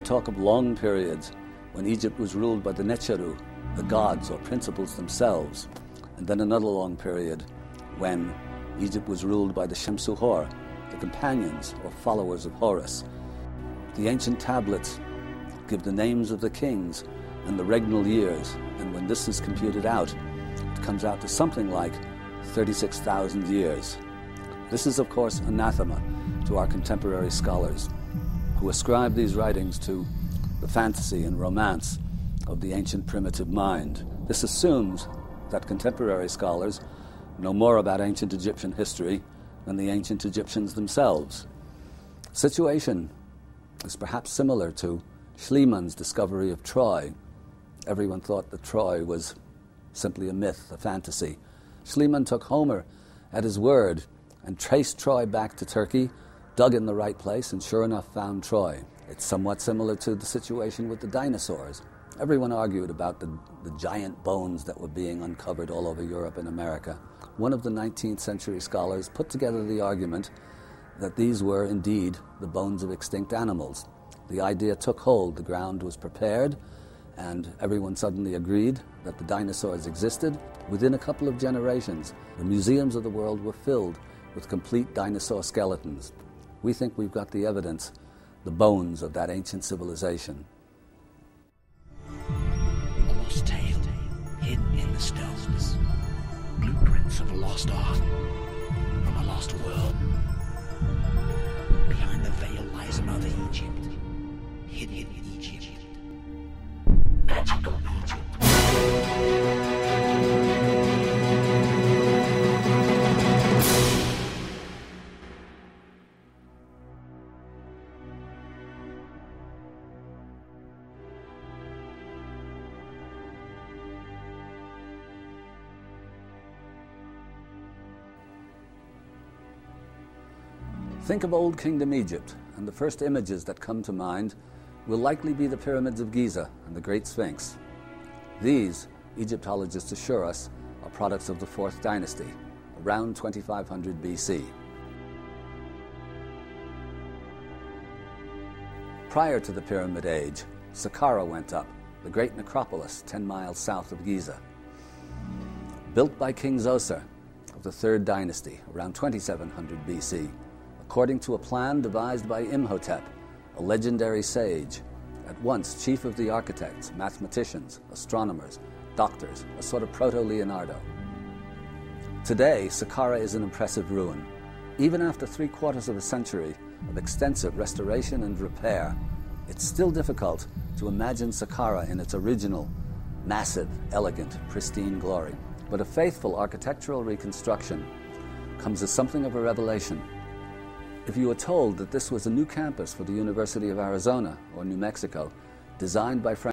talk of long periods when Egypt was ruled by the Necheru, the gods or principles themselves, and then another long period when Egypt was ruled by the Shemsu-Hor, the companions or followers of Horus. The ancient tablets give the names of the kings and the regnal years, and when this is computed out, it comes out to something like 36,000 years. This is, of course, anathema to our contemporary scholars, who ascribe these writings to the fantasy and romance of the ancient primitive mind. This assumes that contemporary scholars know more about ancient Egyptian history than the ancient Egyptians themselves. The situation is perhaps similar to Schliemann's discovery of Troy. Everyone thought that Troy was simply a myth, a fantasy. Schliemann took Homer at his word and traced Troy back to Turkey, dug in the right place, and sure enough found Troy. It's somewhat similar to the situation with the dinosaurs. Everyone argued about the giant bones that were being uncovered all over Europe and America. One of the 19th century scholars put together the argument that these were indeed the bones of extinct animals. The idea took hold, the ground was prepared, and everyone suddenly agreed that the dinosaurs existed. Within a couple of generations, the museums of the world were filled with complete dinosaur skeletons. We think we've got the evidence, the bones of that ancient civilization. A lost tale, hidden in the stones. Blueprints of a lost art, from a lost world. Behind the veil lies another Egypt, hidden in Egypt. Magical Egypt. Think of Old Kingdom Egypt, and the first images that come to mind will likely be the pyramids of Giza and the Great Sphinx. These, Egyptologists assure us, are products of the 4th dynasty, around 2500 BC. Prior to the Pyramid Age, Saqqara went up, the great necropolis 10 miles south of Giza. Built by King Zoser of the 3rd dynasty, around 2700 BC, according to a plan devised by Imhotep, a legendary sage, at once chief of the architects, mathematicians, astronomers, doctors, a sort of proto-Leonardo. Today, Saqqara is an impressive ruin. Even after 3/4 of a century of extensive restoration and repair, it's still difficult to imagine Saqqara in its original, massive, elegant, pristine glory. But a faithful architectural reconstruction comes as something of a revelation. If you were told that this was a new campus for the University of Arizona or New Mexico, designed by